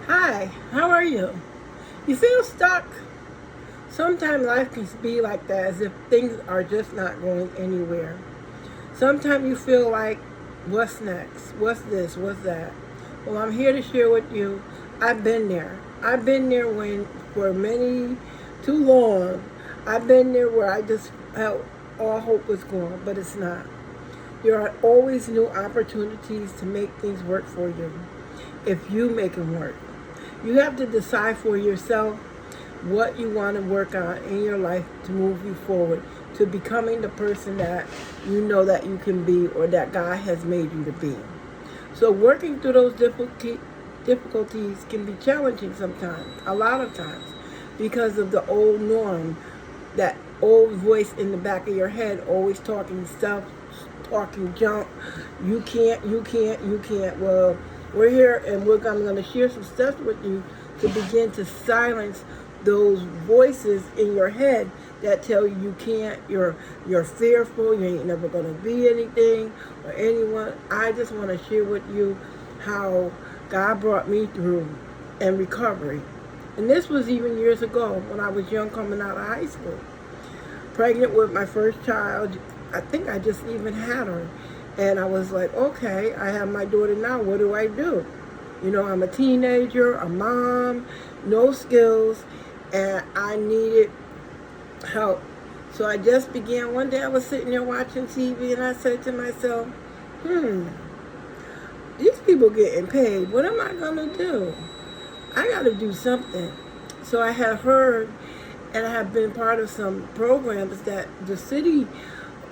Hi, how are you? You feel stuck? Sometimes life can be like that, as if things are just not going anywhere. Sometimes you feel like, what's next? What's this? What's that? Well, I'm here to share with you. I've been there. I've been there when, for too long, I've been there where I just felt all hope was gone, but it's not. There are always new opportunities to make things work for you if you make them work. You have to decide for yourself what you want to work on in your life to move you forward to becoming the person that you know that you can be or that God has made you to be. So working through those difficulties can be challenging sometimes, a lot of times, because of the old norm, that old voice in the back of your head always talking stuff, talking junk. You can't, you can't, you can't. Well, we're here and I'm going to share some stuff with you to begin to silence those voices in your head that tell you you can't, you're fearful, you ain't never going to be anything or anyone. I just want to share with you how God brought me through and recovery. And this was even years ago when I was young, coming out of high school. Pregnant with my first child. I think I just even had her. And I was like, okay, I have my daughter now. What do I do? You know, I'm a teenager, a mom, no skills, and I needed help. So I just began. One day I was sitting there watching TV and I said to myself, these people getting paid. What am I going to do? I got to do something. So I had heard and I have been part of some programs that the city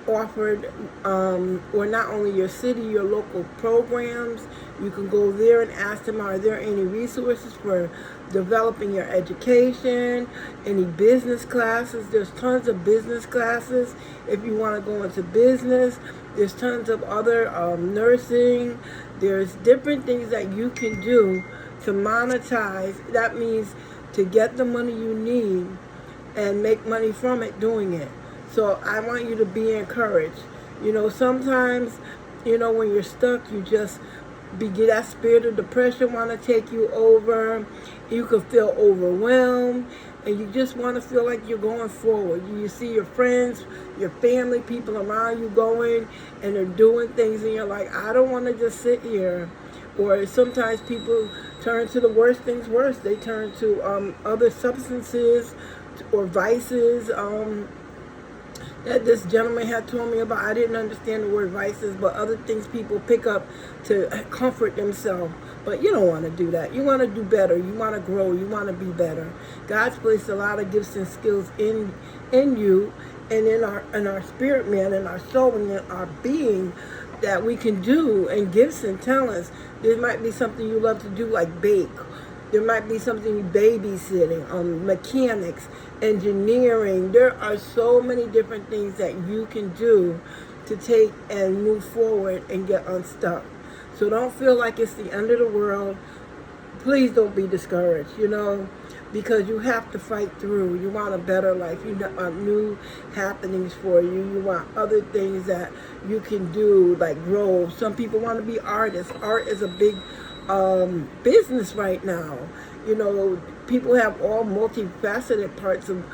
offered, or not only your city, your local programs. You can go there and ask them, are there any resources for developing your education, any business classes? There's tons of business classes if you want to go into business. There's tons of other nursing. There's different things that you can do to monetize. That means to get the money you need and make money from it doing it. So I want you to be encouraged. You know, sometimes, you know, when you're stuck, you just get that spirit of depression want to take you over. You can feel overwhelmed, and you just want to feel like you're going forward. You see your friends, your family, people around you going, and they're doing things, and you're like, I don't want to just sit here. Or sometimes people turn to the worst things worse. They turn to other substances or vices. That this gentleman had told me about. I didn't understand the word vices, but other things people pick up to comfort themselves. But you don't want to do that. You want to do better. You want to grow. You want to be better. God's placed a lot of gifts and skills in you and in our spirit man, in our soul, and in our being that we can do, and gifts and talents. There might be something you love to do, like bake. There might be something babysitting, mechanics, engineering. There are so many different things that you can do to take and move forward and get unstuck. So don't feel like it's the end of the world. Please don't be discouraged, you know, because you have to fight through. You want a better life. You want new happenings for you. You want other things that you can do, like grow. Some people want to be artists. Art is a big business right now. You know, people have all multifaceted parts of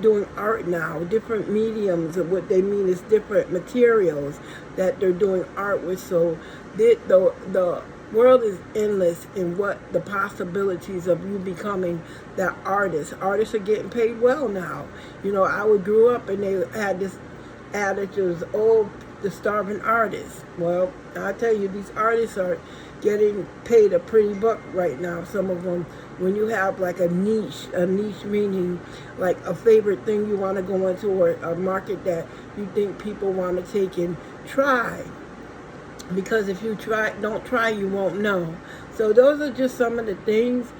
doing art now, different mediums, and what they mean is different materials that they're doing art with. So the world is endless in what the possibilities of you becoming that artist. Artists are getting paid well now. You know, I grew up and they had this adage of, oh, the starving artist. Well, I tell you, these artists are getting paid a pretty buck right now. Some of them, when you have like a niche meaning like a favorite thing you want to go into, or a market that you think people want to take and try. Because if you don't try, you won't know. So those are just some of the things,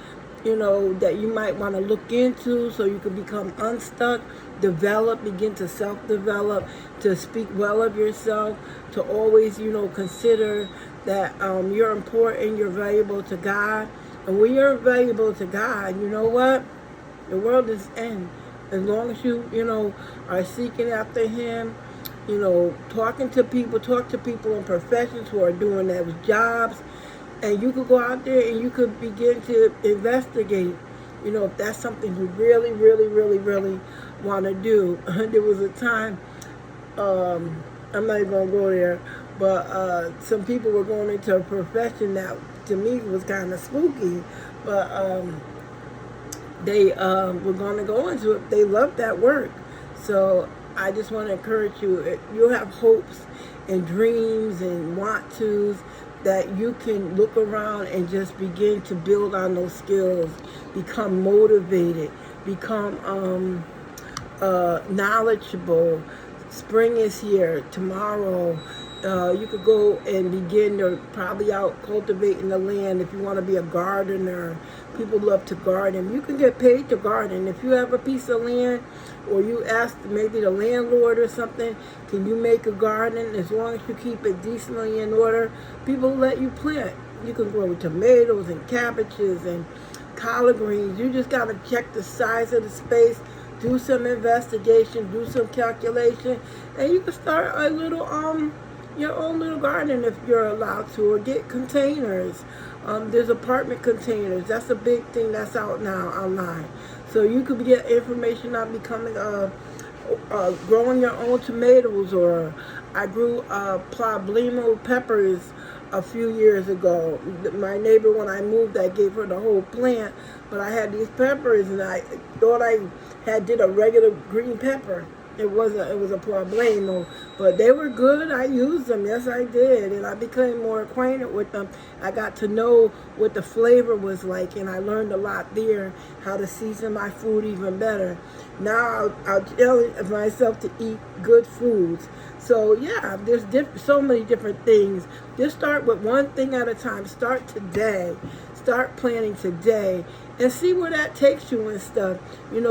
you know, that you might want to look into so you can become unstuck, develop, begin to self-develop, to speak well of yourself, to always, you know, consider that you're important, you're valuable to God. And when you're valuable to God, you know what? The world is end. As long as you know, are seeking after Him, you know, talk to people in professions who are doing those jobs, And you could go out there and you could begin to investigate, if that's something you really, really, really, really want to do. There was a time, I'm not even going to go there, but some people were going into a profession that to me was kind of spooky, but they were going to go into it. They loved that work. So I just want to encourage you. You'll have hopes and dreams and want-tos that you can look around and just begin to build on those skills, become motivated, become knowledgeable. Spring is here. Tomorrow, you could go and begin to probably out cultivating the land if you want to be a gardener. People love to garden. You can get paid to garden. If you have a piece of land or you ask maybe the landlord or something, can you make a garden? As long as you keep it decently in order, people let you plant. You can grow tomatoes and cabbages and collard greens. You just got to check the size of the space, do some investigation, do some calculation, and you can start a little your own little garden if you're allowed to, or get containers. There's apartment containers. That's a big thing that's out now online. So you could get information on becoming growing your own tomatoes, or I grew problemo peppers a few years ago. My neighbor, when I moved, I gave her the whole plant, but I had these peppers and I thought I did a regular green pepper. It was a problemo, but they were good. I used them, yes I did, and I became more acquainted with them. I got to know what the flavor was like, and I learned a lot there, how to season my food even better. Now I'll challenge myself to eat good foods. So yeah, there's so many different things. Just start with one thing at a time. Start today. Start planning today and see where that takes you and stuff.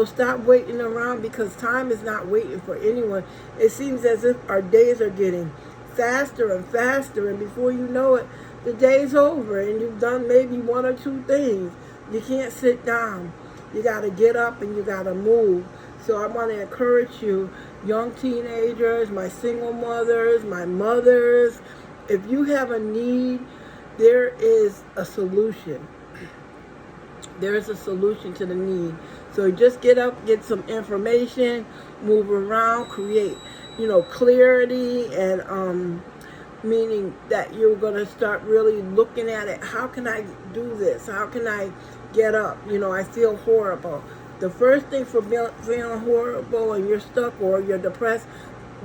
Stop waiting around, because time is not waiting for anyone. It seems as if our days are getting faster and faster, and before you know it, the day's over and you've done maybe one or two things. You can't sit down. You got to get up and you got to move. So I want to encourage you, young teenagers, my single mothers, my mothers, if you have a need, there is a solution. There is a solution to the need. So just get up, get some information, move around, create, clarity, and meaning that you're going to start really looking at it. How can I do this? How can I get up? I feel horrible. The first thing for feeling horrible and you're stuck or you're depressed,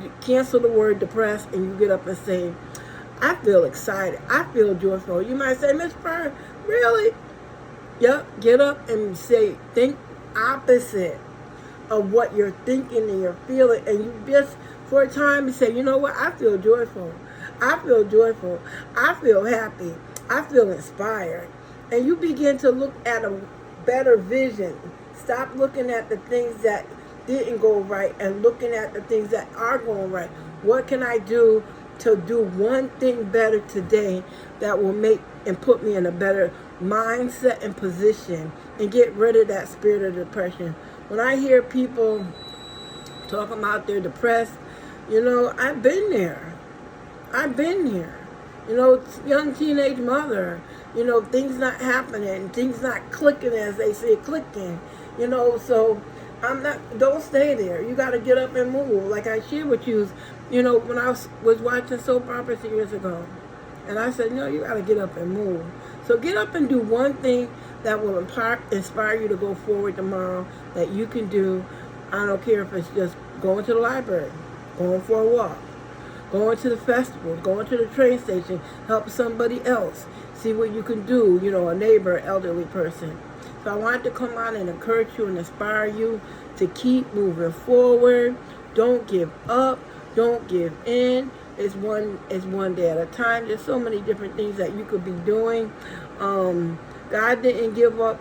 you cancel the word depressed and you get up and say, I feel excited. I feel joyful. You might say, Miss Fern, really? Yep, get up and say, think opposite of what you're thinking and you're feeling. And you just, for a time, you say, you know what? I feel joyful. I feel joyful. I feel happy. I feel inspired. And you begin to look at a better vision. Stop looking at the things that didn't go right and looking at the things that are going right. What can I do to do one thing better today that will make and put me in a better mindset and position and get rid of that spirit of depression? When I hear people talking about they're depressed, I've been there. I've been here. Young teenage mother, things not happening, things not clicking as they say clicking, so don't stay there. You got to get up and move. Like I shared with you, when I was watching soap operas years ago, and I said, no, you got to get up and move. So get up and do one thing that will inspire you to go forward tomorrow that you can do. I don't care if it's just going to the library, going for a walk, going to the festival, going to the train station, help somebody else, see what you can do, a neighbor, elderly person. So I wanted to come out and encourage you and inspire you to keep moving forward. Don't give up. Don't give in. It's one day at a time. There's so many different things that you could be doing. God didn't give up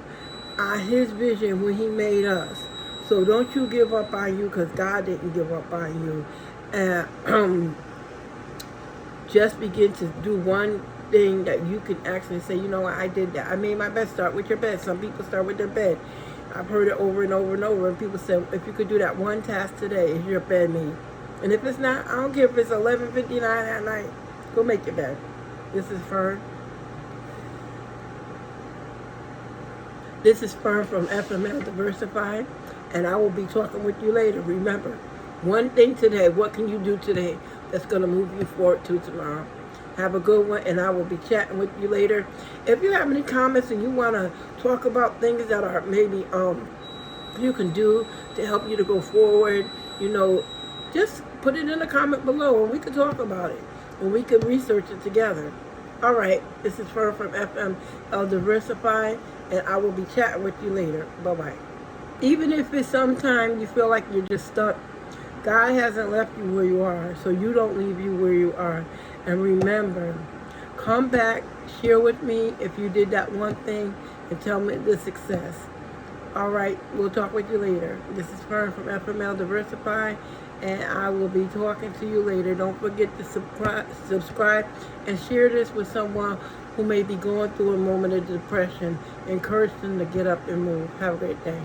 on his vision when he made us. So don't you give up on you, because God didn't give up on you. And just begin to do one thing that you can actually say, you know what, I did that. I made my bed. Start with your bed. Some people start with their bed. I've heard it over and over and over. And people say, if you could do that one task today, is your bed made? And if it's not, I don't care if it's 11:59 at night. Go make your bed. This is Fern. This is Fern from FML Diversified, and I will be talking with you later. Remember, one thing today, what can you do today that's going to move you forward to tomorrow? Have a good one, and I will be chatting with you later. If you have any comments and you want to talk about things that are maybe you can do to help you to go forward, just put it in a comment below, and we can talk about it, and we can research it together. All right, this is Fern from FML Diversified, and I will be chatting with you later. Bye-bye. Even if it's sometime you feel like you're just stuck, God hasn't left you where you are, so you don't leave you where you are. And remember, come back, share with me if you did that one thing, and tell me the success. All right, we'll talk with you later. This is Fern from FML Diversify, and I will be talking to you later. Don't forget to subscribe and share this with someone who may be going through a moment of depression. Encourage them to get up and move. Have a great day.